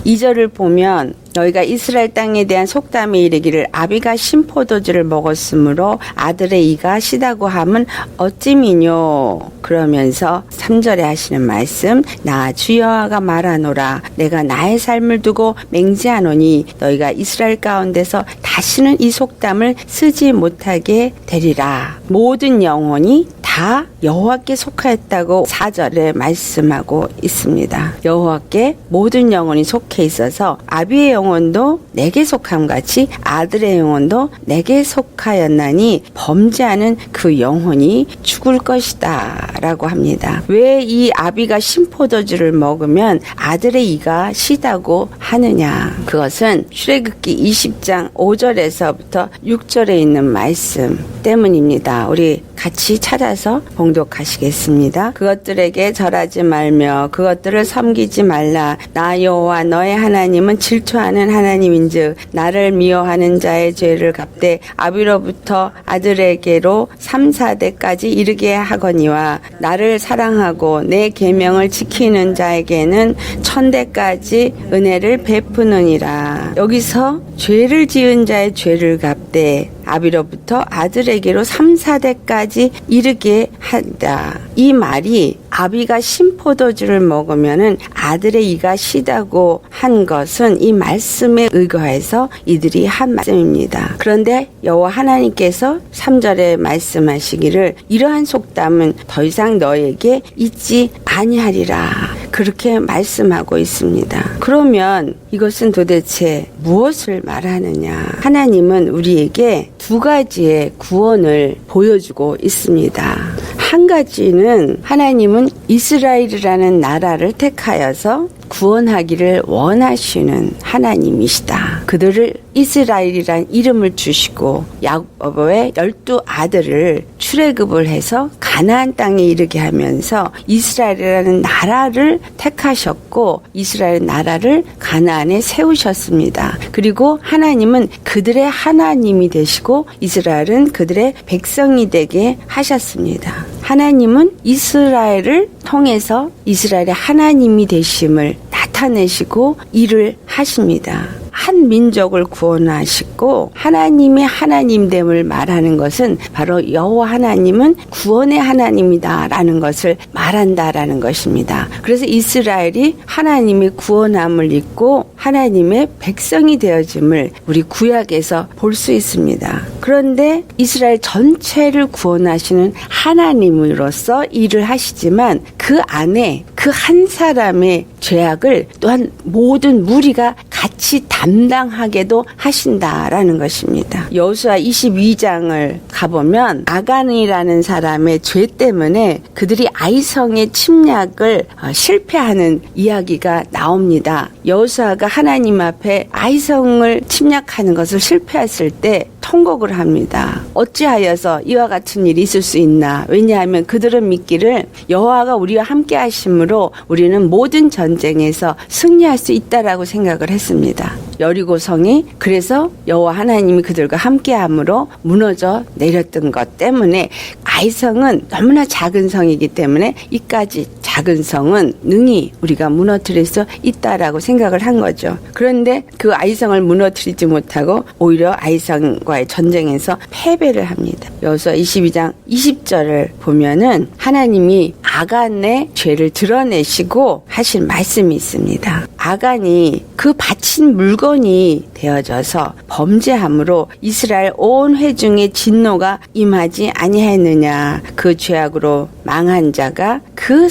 2절을 보면 너희가 이스라엘 땅에 대한 속담에 이르기를 아비가 신포도주를 먹었으므로 아들의 이가 시다고 함은 어찌미뇨. 그러면서 3절에 하시는 말씀, 나 주 여호와가 말하노라. 내가 나의 삶을 두고 맹세하노니 너희가 이스라엘 가운데서 다시는 이 속담을 쓰지 못하게 되리라. 모든 영혼이 다 여호와께 속하였다고 4절에 말씀하고 있습니다. 여호와께 모든 영혼이 속해 있어서 아비의 영혼도 내게 속함 같이 아들의 영혼도 내게 속하였나니 범죄하는 그 영혼이 죽을 것이다 라고 합니다. 왜 이 아비가 신포도주를 먹으면 아들의 이가 시다고 하느냐? 그것은 출애굽기 20장 5절에서부터 6절에 있는 말씀 때문입니다. 우리 같이 찾아서 봉독하시겠습니다. 그것들에게 절하지 말며 그것들을 섬기지 말라. 나 여호와 너의 하나님은 질투하는 하나님인즉 나를 미워하는 자의 죄를 갚되 아비로부터 아들에게로 3, 4대까지 이르게 하거니와 나를 사랑하고 내 계명을 지키는 자에게는 1000대까지 은혜를 베푸느니라. 여기서 죄를 지은 자의 죄를 갚되 아비로부터 아들에게로 3, 4대까지 이르게 한다. 이 말이 아비가 신포도주를 먹으면은 아들의 이가 시다고 한 것은 이 말씀에 의거해서 이들이 한 말씀입니다. 그런데 여호와 하나님께서 3절에 말씀하시기를 이러한 속담은 더 이상 너에게 있지 아니하리라. 그렇게 말씀하고 있습니다. 그러면 이것은 도대체 무엇을 말하느냐? 하나님은 우리에게 두 가지의 구원을 보여주고 있습니다. 한 가지는 하나님은 이스라엘이라는 나라를 택하여서 구원하기를 원하시는 하나님이시다. 그들을 이스라엘이란 이름을 주시고 야곱의 12아들을 출애굽을 해서 가나안 땅에 이르게 하면서 이스라엘이라는 나라를 택하셨고 이스라엘 나라를 가나안에 세우셨습니다. 그리고 하나님은 그들의 하나님이 되시고 이스라엘은 그들의 백성이 되게 하셨습니다. 하나님은 이스라엘을 통해서 이스라엘의 하나님이 되심을 나타내시고 일을 하십니다. 한 민족을 구원하시고 하나님의 하나님됨을 말하는 것은 바로 여호와 하나님은 구원의 하나님이다라는 것을 말한다라는 것입니다. 그래서 이스라엘이 하나님의 구원함을 입고 하나님의 백성이 되어짐을 우리 구약에서 볼 수 있습니다. 그런데 이스라엘 전체를 구원하시는 하나님으로서 일을 하시지만 그 안에 그 한 사람의 죄악을 또한 모든 무리가 같이 담당하게도 하신다라는 것입니다. 여호수아 22장을 가보면 아간이라는 사람의 죄 때문에 그들이 아이성의 침략을 실패하는 이야기가 나옵니다. 여호수아가 하나님 앞에 아이성을 침략하는 것을 실패했을 때 통곡을 합니다. 어찌하여서 이와 같은 일이 있을 수 있나? 왜냐하면 그들은 믿기를 여호와가 우리와 함께 하심으로 우리는 모든 전쟁에서 승리할 수 있다라고 생각을 했습니다. 여리고성이 그래서 여호와 하나님이 그들과 함께함으로 무너져 내렸던 것 때문에 아이성은 너무나 작은 성이기 때문에 이까지 작은 성은 능히 우리가 무너뜨릴 수 있다라고 생각을 한 거죠. 그런데 그 아이성을 무너뜨리지 못하고 오히려 아이성과의 전쟁에서 패배를 합니다. 여호수아 22장 20절을 보면은 하나님이 아간의 죄를 드러내시고 하신 말씀이 있습니다. 아간이 그 바친 물건이 되어져서 범죄함으로 이스라엘 온 회중의 진노가 임하지 아니하였느냐. 그 죄악으로 망한 자가 그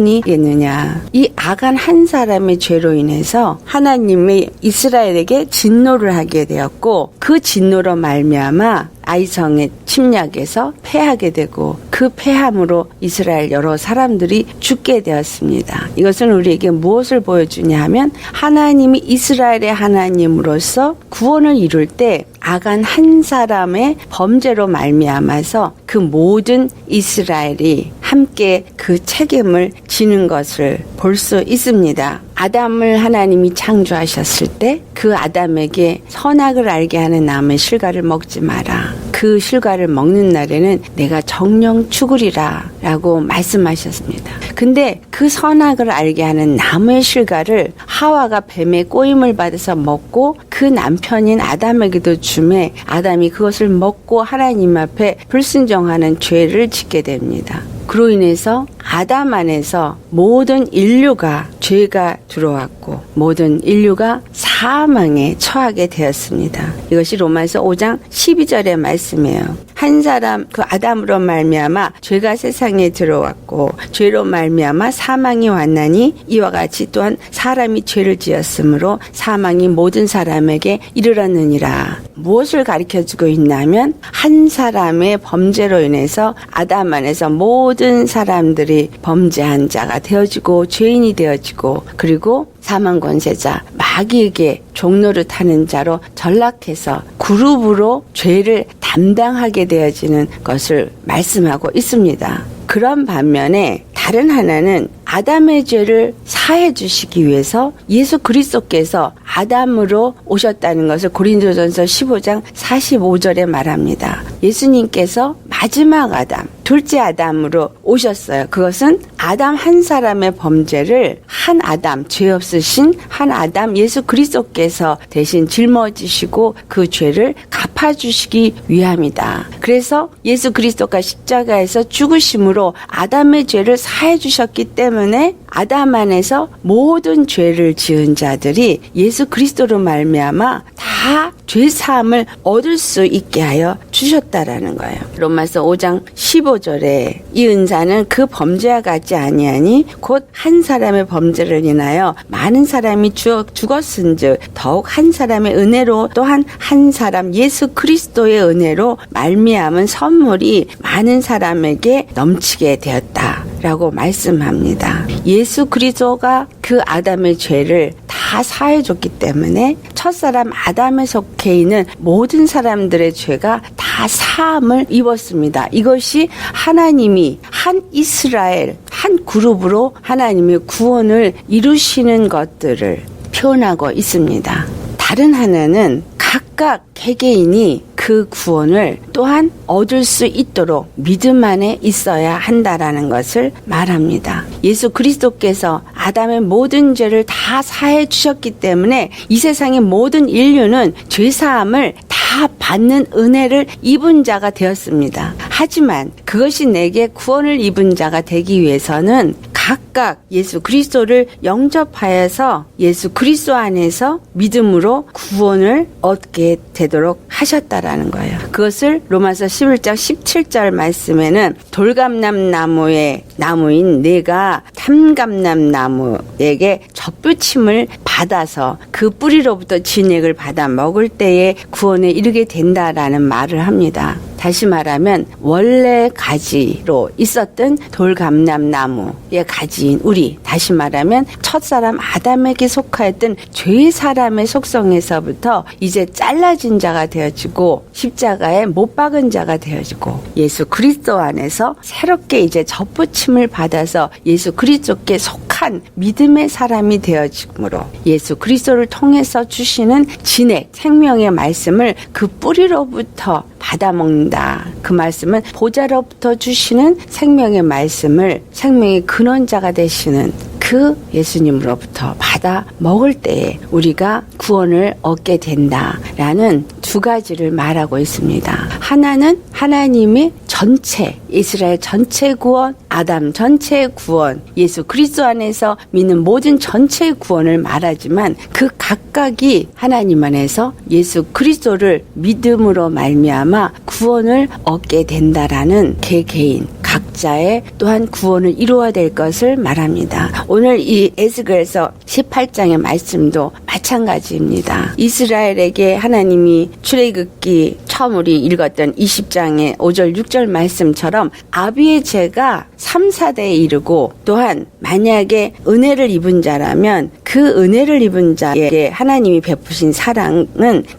사람뿐이겠느냐. 이 아간 한 사람의 죄로 인해서 하나님이 이스라엘에게 진노를 하게 되었고 그 진노로 말미암아 아이성의 침략에서 패하게 되고 그 패함으로 이스라엘 여러 사람들이 죽게 되었습니다. 이것은 우리에게 무엇을 보여주냐 하면 하나님이 이스라엘의 하나님으로서 구원을 이룰 때 아간 한 사람의 범죄로 말미암아서 그 모든 이스라엘이 함께 그 책임을 지는 것을 볼 수 있습니다. 아담을 하나님이 창조하셨을 때 그 아담에게 선악을 알게 하는 나무의 실과를 먹지 마라. 그 실과를 먹는 날에는 내가 정령 죽으리라 라고 말씀하셨습니다. 근데 그 선악을 알게 하는 나무의 실과를 하와가 뱀의 꼬임을 받아서 먹고 그 남편인 아담에게도 주매 아담이 그것을 먹고 하나님 앞에 불순종하는 죄를 짓게 됩니다. 그로 인해서 아담 안에서 모든 인류가 죄가 들어왔고 모든 인류가 사망에 처하게 되었습니다. 이것이 로마서 5장 12절의 말씀이에요. 한 사람 그 아담으로 말미암아 죄가 세상에 들어왔고 죄로 말미암아 사망이 왔나니 이와 같이 또한 사람이 죄를 지었으므로 사망이 모든 사람에게 이르렀느니라. 무엇을 가르쳐주고 있냐면 한 사람의 범죄로 인해서 아담 안에서 모든 사람들이 범죄한 자가 되어지고 죄인이 되어지고 그리고 사망 권세자 마귀에게 종노릇하는 자로 전락해서 그룹으로 죄를 담당하게 되어지는 것을 말씀하고 있습니다. 그런 반면에 다른 하나는 아담의 죄를 사해 주시기 위해서 예수 그리스도께서 아담으로 오셨다는 것을 고린도전서 15장 45절에 말합니다. 예수님께서 마지막 아담, 둘째 아담으로 오셨어요. 그것은 아담 한 사람의 범죄를 한 아담, 죄 없으신 한 아담 예수 그리스도께서 대신 짊어지시고 그 죄를 갚아주시기 위함이다. 그래서 예수 그리스도가 십자가에서 죽으심으로 아담의 죄를 사해 주셨기 때문에 아담 안에서 모든 죄를 지은 자들이 예수 그리스도로 말미암아 다 죄사함을 얻을 수 있게 하여 주셨다라는 거예요. 로마서 5장 15절에 이 은사는 그 범죄와 같지 아니하니 곧 한 사람의 범죄를 인하여 많은 사람이 죽었은즉 더욱 한 사람의 은혜로 또한 한 사람 예수 그리스도의 은혜로 말미암은 선물이 많은 사람에게 넘치게 되었다라고 말씀합니다. 예수 그리스도가 그 아담의 죄를 다 사해줬기 때문에 첫사람 아담에 속해 있는 모든 사람들의 죄가 다 사함을 입었습니다. 이것이 하나님이 한 이스라엘 한 그룹으로 하나님의 구원을 이루시는 것들을 표현하고 있습니다. 다른 하나는 각각 개개인이 그 구원을 또한 얻을 수 있도록 믿음 안에 있어야 한다라는 것을 말합니다. 예수 그리스도께서 아담의 모든 죄를 다 사해 주셨기 때문에 이 세상의 모든 인류는 죄사함을 다 받는 은혜를 입은 자가 되었습니다. 하지만 그것이 내게 구원을 입은 자가 되기 위해서는 각각 예수 그리스도를 영접하여서 예수 그리스도 안에서 믿음으로 구원을 얻게 되도록 하셨다라는 거예요. 그것을 로마서 11장 17절 말씀에는 돌감람 나무의 나무인 내가 탐감람 나무에게 젖붙임을 받아서 그 뿌리로부터 진액을 받아 먹을 때에 구원에 이르게 된다라는 말을 합니다. 다시 말하면 원래 가지로 있었던 돌감람 나무의 가지인 우리, 다시 말하면 첫사람 아담에게 속하였던 죄 사람의 속성에서부터 이제 잘라진 자가 되어지고 십자가에 못 박은 자가 되어지고 예수 그리스도 안에서 새롭게 이제 젖붙임을 받아서 예수 그리스도께 속한 믿음의 사람이 되어지므로 예수 그리스도를 통해서 주시는 진액, 생명의 말씀을 그 뿌리로부터 받아먹는다. 그 말씀은 보좌로부터 주시는 생명의 말씀을 생명의 근원자가 되시는 그 예수님으로부터 받아 먹을 때에 우리가 구원을 얻게 된다라는 두 가지를 말하고 있습니다. 하나는 하나님의 전체, 이스라엘 전체 구원, 아담 전체 구원, 예수 그리스도 안에서 믿는 모든 전체 구원을 말하지만 그 각각이 하나님 안에서 예수 그리스도를 믿음으로 말미암아 구원을 얻게 된다라는 개개인 각자의 또한 구원을 이루어야 될 것을 말합니다. 오늘 이 에스겔서 18장의 말씀도 마찬가지입니다. 이스라엘에게 하나님이 출애굽기 처음 우리 읽었던 20장의 5절 6절 말씀처럼 아비의 죄가 3, 4대에 이르고 또한 만약에 은혜를 입은 자라면 그 은혜를 입은 자에게 하나님이 베푸신 사랑은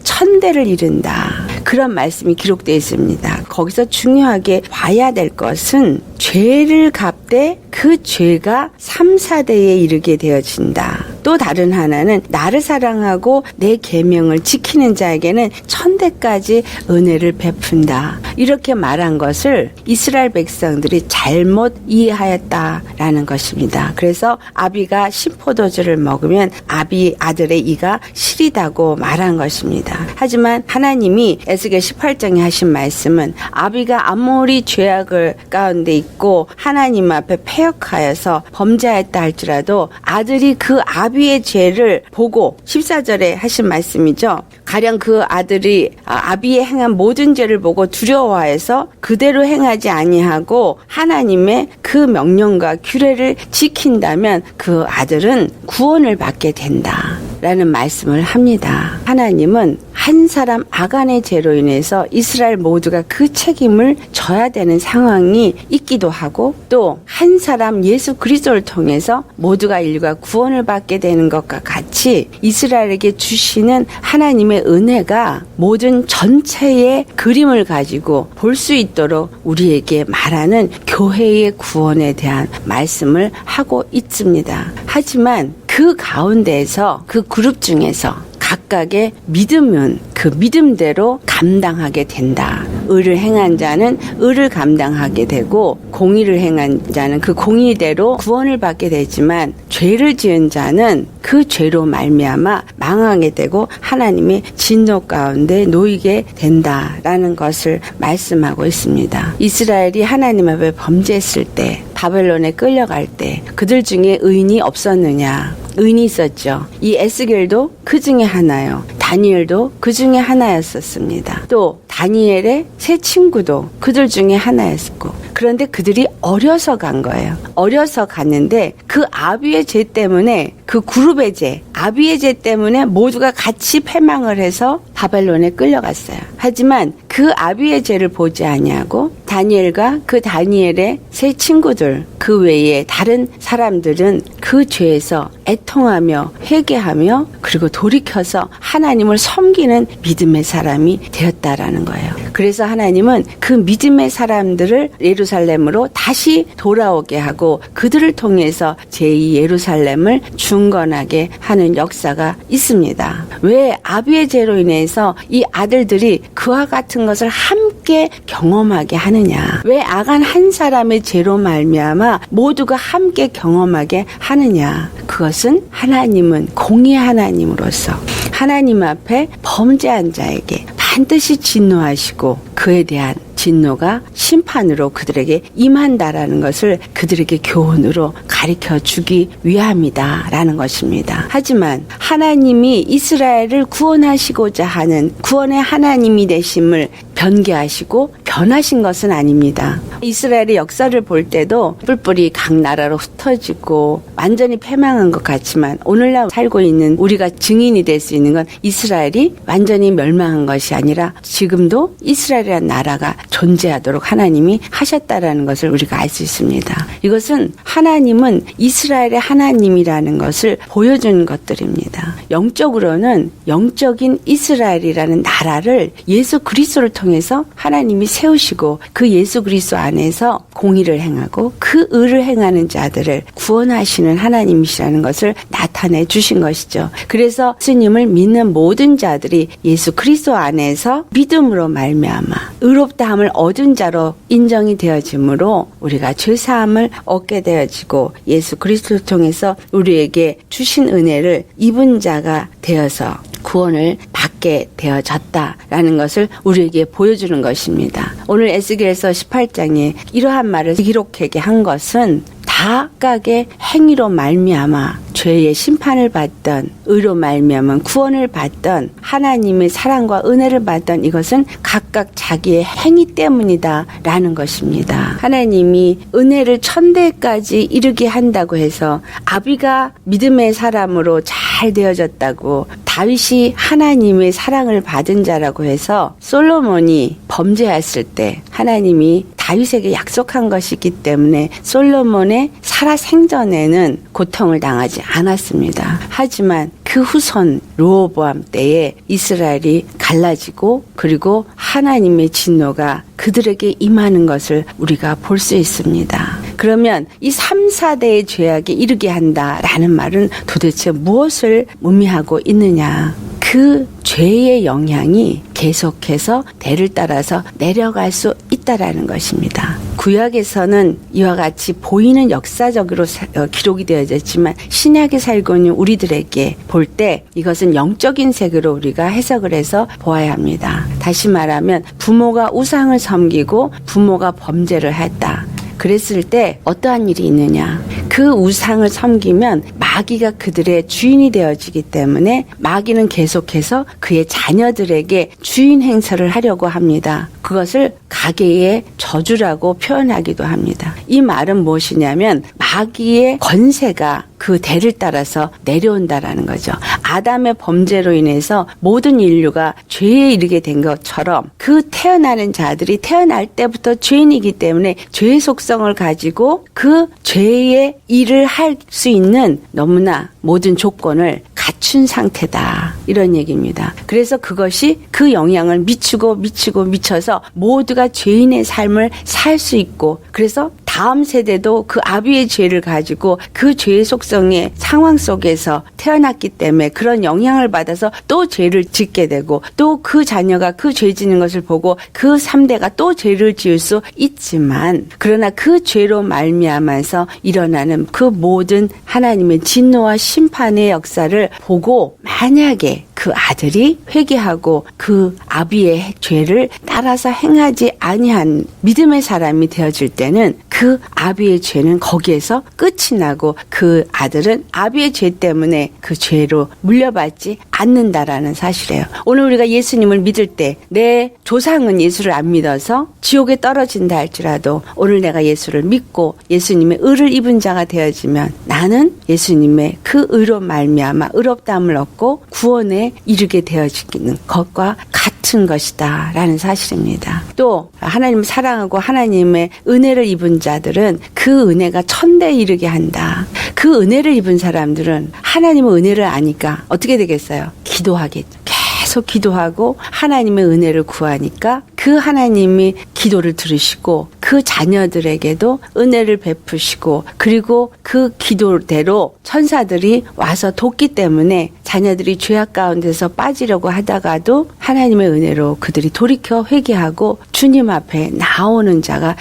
1000대를 이른다. 그런 말씀이 기록되어 있습니다. 거기서 중요하게 봐야 될 것은 죄를 갚되 그 죄가 3, 4대에 이르게 되어진다. 또 다른 하나는 나를 사랑하고 내 계명을 지키는 자에게는 천대까지 은혜를 베푼다. 이렇게 말한 것을 이스라엘 백성들이 잘못 이해하였다라는 것입니다. 그래서 아비가 신포도주를 먹으면 아들의 이가 시리다고 말한 것입니다. 하지만 하나님이 에스겔 18장에 하신 말씀은 아비가 아무리 죄악을 가운데 있고 하나님 앞에 패역하여서 범죄하였다 할지라도 아들이 그 아비의 죄를 보고 14절에 하신 말씀이죠. 가령 그 아들이 아비의 행한 모든 죄를 보고 두려워해서 그대로 행하지 아니하고 하나님의 그 명령과 규례를 지킨다면 그 아들은 구원을 받게 된다 라는 말씀을 합니다. 하나님은 한 사람 아간의 죄로 인해서 이스라엘 모두가 그 책임을 져야 되는 상황이 있기도 하고 또 한 사람 예수 그리스도를 통해서 모두가 인류가 구원을 받게 되는 것과 같이 이스라엘에게 주시는 하나님의 은혜가 모든 전체의 그림을 가지고 볼 수 있도록 우리에게 말하는 교회의 구원에 대한 말씀을 하고 있습니다. 하지만 그 가운데에서 그 그룹 중에서 각각의 믿음은 그 믿음대로 감당하게 된다. 의를 행한 자는 의를 감당하게 되고 공의를 행한 자는 그 공의대로 구원을 받게 되지만 죄를 지은 자는 그 죄로 말미암아 망하게 되고 하나님의 진노 가운데 놓이게 된다라는 것을 말씀하고 있습니다. 이스라엘이 하나님 앞에 범죄했을 때 바벨론에 끌려갈 때 그들 중에 의인이 없었느냐? 의인이 있었죠. 이 에스겔도 그 중에 하나요. 다니엘도 그 중에 하나였었습니다. 또 다니엘의 세 친구도 그들 중에 하나였고 그런데 그들이 어려서 간 거예요. 어려서 갔는데 그 아비의 죄 때문에 그 그룹의 죄, 아비의 죄 때문에 모두가 같이 패망을 해서 바벨론에 끌려갔어요. 하지만 그 아비의 죄를 보지 아니하고 다니엘과 그 다니엘의 세 친구들 그 외에 다른 사람들은 그 죄에서 애통하며 회개하며 그리고 돌이켜서 하나님을 섬기는 믿음의 사람이 되었다라는 거예요. 그래서 하나님은 그 믿음의 사람들을 예루살렘으로 다시 돌아오게 하고 그들을 통해서 제2 예루살렘을 중건하게 하는 역사가 있습니다. 왜 아비의 죄로 인해서 이 아들들이 그와 같은 것을 함께 경험하게 하느냐? 왜 아간 한 사람의 죄로 말미암아 모두가 함께 경험하게 하느냐? 그것은 하나님은 공의 하나님으로서 하나님 앞에 범죄한 자에게 반드시 진노하시고 그에 대한 진노가 심판으로 그들에게 임한다라는 것을 그들에게 교훈으로 가르쳐 주기 위함이다라는 것입니다. 하지만 하나님이 이스라엘을 구원하시고자 하는 구원의 하나님이 되심을 변개하시고 변하신 것은 아닙니다. 이스라엘의 역사를 볼 때도 뿔뿔이 각 나라로 흩어지고 완전히 패망한 것 같지만 오늘날 살고 있는 우리가 증인이 될 수 있는 건 이스라엘이 완전히 멸망한 것이 아니라 지금도 이스라엘이라는 나라가 존재하도록 하나님이 하셨다라는 것을 우리가 알 수 있습니다. 이것은 하나님은 이스라엘의 하나님이라는 것을 보여준 것들입니다. 영적으로는 영적인 이스라엘이라는 나라를 예수 그리스도를 통해서 하나님이 세우시고 그 예수 그리스도 안에서 공의를 행하고 그 의를 행하는 자들을 구원하시는 하나님이시라는 것을 나타내 주신 것이죠. 그래서 예수님을 믿는 모든 자들이 예수 그리스도 안에서 믿음으로 말미암아 의롭다함을 얻은 자로 인정이 되어지므로 우리가 죄사함을 얻게 되어지고 예수 그리스도를 통해서 우리에게 주신 은혜를 입은 자가 되어서 구원을 받게 되어졌다라는 것을 우리에게 보여주는 것입니다. 오늘 에스겔서 18장에 이러한 말을 기록하게 한 것은 각각의 행위로 말미암아 죄의 심판을 받던 의로 말미암아 구원을 받던 하나님의 사랑과 은혜를 받던 이것은 각각 자기의 행위 때문이다라는 것입니다. 하나님이 은혜를 천대까지 이르게 한다고 해서 아비가 믿음의 사람으로 잘 되어졌다고 다윗이 하나님의 사랑을 받은 자라고 해서 솔로몬이 범죄했을 때 하나님이 다윗에게 약속한 것이기 때문에 솔로몬의 살아생전에는 고통을 당하지 않았습니다. 하지만 그 후손 르호보암 때에 이스라엘이 갈라지고 그리고 하나님의 진노가 그들에게 임하는 것을 우리가 볼 수 있습니다. 그러면 이 3, 4대의 죄악에 이르게 한다라는 말은 도대체 무엇을 의미하고 있느냐? 그 죄의 영향이 계속해서 대를 따라서 내려갈 수 있다라는 것입니다. 구약에서는 이와 같이 보이는 역사적으로 기록이 되어져 있지만 신약에 살고 있는 우리들에게 볼 때 이것은 영적인 색으로 우리가 해석을 해서 보아야 합니다. 다시 말하면 부모가 우상을 섬기고 부모가 범죄를 했다. 그랬을 때 어떠한 일이 있느냐? 그 우상을 섬기면 마귀가 그들의 주인이 되어지기 때문에 마귀는 계속해서 그의 자녀들에게 주인 행세를 하려고 합니다. 그것을 가계의 저주라고 표현하기도 합니다. 이 말은 무엇이냐면 마귀의 권세가 그 대를 따라서 내려온다라는 거죠. 아담의 범죄로 인해서 모든 인류가 죄에 이르게 된 것처럼 그 태어나는 자들이 태어날 때부터 죄인이기 때문에 죄의 속성을 가지고 그 죄의 일을 할 수 있는 너무나 모든 조건을 갖춘 상태다. 이런 얘기입니다. 그래서 그것이 그 영향을 미쳐서 모두가 죄인의 삶을 살 수 있고 그래서 다음 세대도 그 아비의 죄를 가지고 그 죄의 속성의 상황 속에서 태어났기 때문에 그런 영향을 받아서 또 죄를 짓게 되고 또 그 자녀가 그 죄 짓는 것을 보고 그 3대가 또 죄를 지을 수 있지만 그러나 그 죄로 말미암아서 일어나는 그 모든 하나님의 진노와 심판의 역사를 보고 만약에 그 아들이 회개하고 그 아비의 죄를 따라서 행하지 아니한 믿음의 사람이 되어질 때는 그 아비의 죄는 거기에서 끝이 나고 그 아들은 아비의 죄 때문에 그 죄로 물려받지 않는다라는 사실이에요. 오늘 우리가 예수님을 믿을 때 내 조상은 예수를 안 믿어서 지옥에 떨어진다 할지라도 오늘 내가 예수를 믿고 예수님의 의를 입은 자가 되어지면 나는 예수님의 그 의로 말미암아 의롭다함을 얻고 구원에 이르게 되어지는 것과 같은 것이다 라는 사실입니다. 또 하나님을 사랑하고 하나님의 은혜를 입은 자들은 그 은혜가 천대에 이르게 한다. 그 은혜를 입은 사람들은 하나님의 은혜를 아니까 어떻게 되겠어요? 기도하겠죠. 계속 기도하고 하나님의 은혜를 구하니까 그 하나님이 기도를 들으시고 그 자녀들에게도 은혜를 베푸시고 그리고 그 기도대로 천사들이 와서 돕기 때문에 자녀들이 죄악 가운데서 빠지려고 하다가도 하나님의 은혜로 그들이 돌이켜 회개하고 주님 앞에 나오는 자가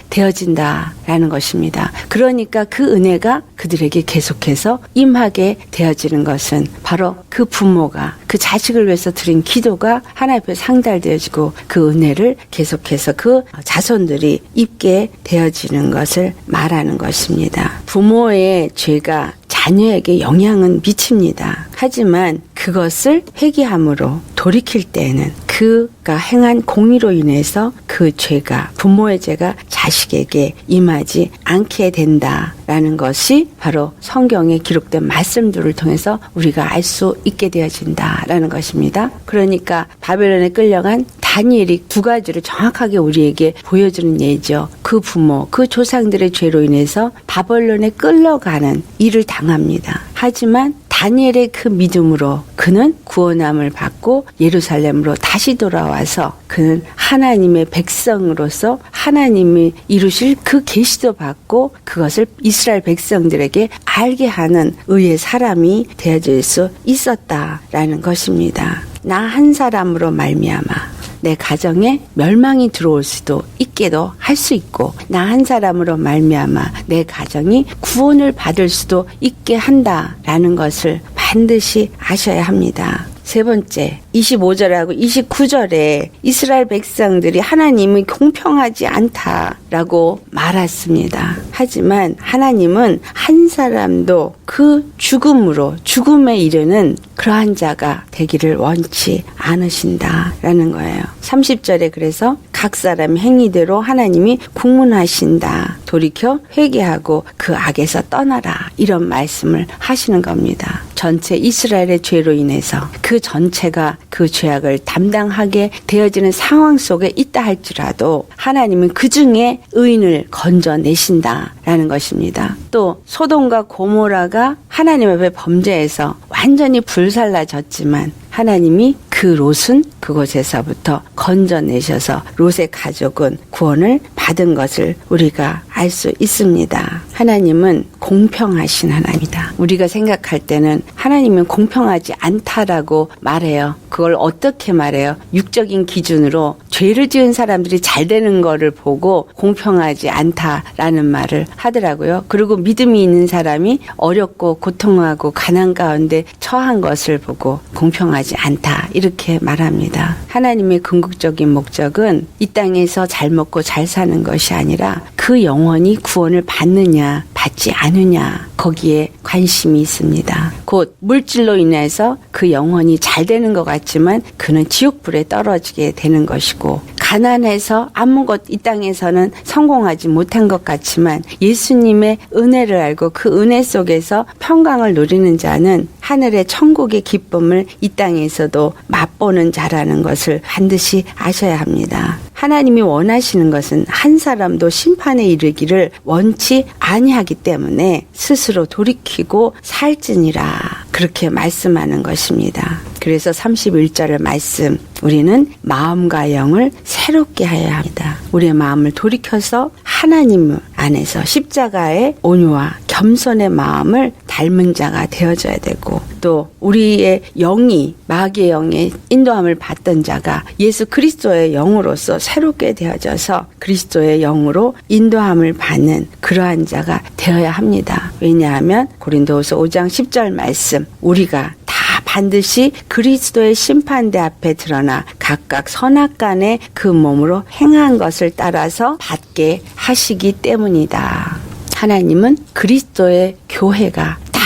되어진다라는 것입니다. 그러니까 그 은혜가 그들에게 계속해서 임하게 되어지는 것은 바로 그 부모가 그 자식을 위해서 드린 기도가 하나님 앞에 상달되어지고 그 은혜를 계속해서 그 자손들이 입게 되어지는 것을 말하는 것입니다. 부모의 죄가 자녀에게 영향은 미칩니다. 하지만 그것을 회개함으로 돌이킬 때에는 그가 행한 공의로 인해서 그 죄가 부모의 죄가 자식에게 임하지 않게 된다라는 것이 바로 성경에 기록된 말씀들을 통해서 우리가 알 수 있게 되어진다라는 것입니다. 그러니까 바벨론에 끌려간 다니엘이 두 가지를 정확하게 우리에게 보여주는 예죠. 그 부모, 그 조상들의 죄로 인해서 바벨론에 끌려가는 일을 당합니다. 하지만 다니엘의 그 믿음으로 그는 구원함을 받고 예루살렘으로 다시 돌아와서 그는 하나님의 백성으로서 하나님이 이루실 그 계시도 받고 그것을 이스라엘 백성들에게 알게 하는 의의 사람이 되어질 수 있었다라는 것입니다. 나 한 사람으로 말미암아 내 가정에 멸망이 들어올 수도 있게도 할 수 있고 나 한 사람으로 말미암아 내 가정이 구원을 받을 수도 있게 한다라는 것을 반드시 아셔야 합니다. 세 번째, 25절하고 29절에 이스라엘 백성들이 하나님이 공평하지 않다라고 말했습니다. 하지만 하나님은 한 사람도 그 죽음에 이르는 그러한 자가 되기를 원치 않으신다라는 거예요. 30절에 그래서 각 사람 행위대로 하나님이 국문하신다. 돌이켜 회개하고 그 악에서 떠나라. 이런 말씀을 하시는 겁니다. 전체 이스라엘의 죄로 인해서 그 전체가 그 죄악을 담당하게 되어지는 상황 속에 있다 할지라도 하나님은 그 중에 의인을 건져내신다라는 것입니다. 또 소돔과 고모라가 하나님 앞에 범죄해서 완전히 불살라졌지만 하나님이 그 롯은 그곳에서부터 건져내셔서 롯의 가족은 구원을 받은 것을 우리가 알 수 있습니다. 하나님은 공평하신 하나님이다. 우리가 생각할 때는 하나님은 공평하지 않다라고 말해요. 그걸 어떻게 말해요? 육적인 기준으로 죄를 지은 사람들이 잘 되는 거를 보고 공평하지 않다라는 말을 하더라고요. 그리고 믿음이 있는 사람이 어렵고 고통하고 가난 가운데 처한 것을 보고 공평하지 않다 이렇게 말합니다. 하나님의 궁극적인 목적은 이 땅에서 잘 먹고 잘 사는 것이 아니라 그 영혼이 구원을 받느냐 받지 않느냐 거기에 관심이 있습니다. 곧 물질로 인해서 그 영혼이 잘 되는 것 같지만 그는 지옥불에 떨어지게 되는 것이고, 가난해서 아무것 이 땅에서는 성공하지 못한 것 같지만 예수님의 은혜를 알고 그 은혜 속에서 평강을 누리는 자는 하늘의 천국의 기쁨을 이 땅에서도 맛보는 자라는 것을 반드시 아셔야 합니다. 하나님이 원하시는 것은 한 사람도 심판에 이르기를 원치 아니하기 때문에 스스로 돌이키고 살지니라 그렇게 말씀하는 것입니다. 그래서 31절의 말씀, 우리는 마음과 영을 새롭게 해야 합니다. 우리의 마음을 돌이켜서 하나님 안에서 십자가의 온유와 겸손의 마음을 닮은 자가 되어져야 되고, 또 우리의 영이 마귀의 영의 인도함을 받던 자가 예수 그리스도의 영으로서 새롭게 되어져서 그리스도의 영으로 인도함을 받는 그러한 자가 되어야 합니다. 왜냐하면 고린도후서 5장 10절 말씀, 우리가 다 반드시 그리스도의 심판대 앞에 드러나 각각 선악간에 그 몸으로 행한 것을 따라서 받게 하시기 때문이다. 하나님은 그리스도의 교회가 다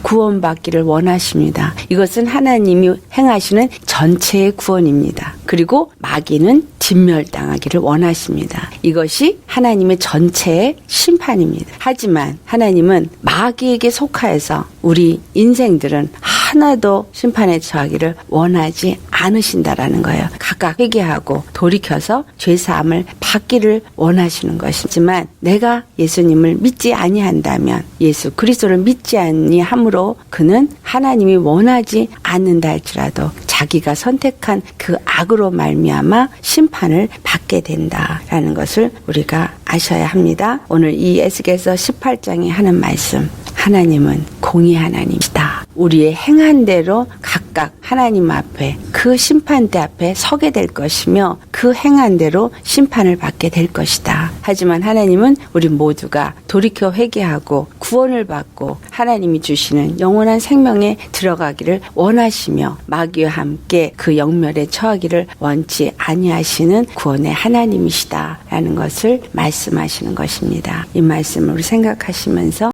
구원받기를 원하십니다. 이것은 하나님이 행하시는 전체의 구원입니다. 그리고 마귀는 진멸당하기를 원하십니다. 이것이 하나님의 전체의 심판입니다. 하지만 하나님은 마귀에게 속하여서 우리 인생들은 하나도 심판에 처하기를 원하지 않으신다라는 거예요. 각각 회개하고 돌이켜서 죄사함을 받기를 원하시는 것이지만, 내가 예수님을 믿지 아니한다면, 예수 그리스도를 믿지 아니함으로 그는 하나님이 원하지 않는다 할지라도 자기가 선택한 그 악으로 말미암아 심판을 받게 된다라는 것을 우리가 아셔야 합니다. 오늘 이 에스겔서 18장에 하는 말씀, 하나님은 공의 하나님이시다. 우리의 행한 대로 각각 하나님 앞에 그 심판대 앞에 서게 될 것이며 그 행한 대로 심판을 받게 될 것이다. 하지만 하나님은 우리 모두가 돌이켜 회개하고 구원을 받고 하나님이 주시는 영원한 생명에 들어가기를 원하시며 마귀와 함께 그 영멸에 처하기를 원치 아니하시는 구원의 하나님이시다라는 것을 말씀하시는 것입니다. 이 말씀을 우리 생각하시면서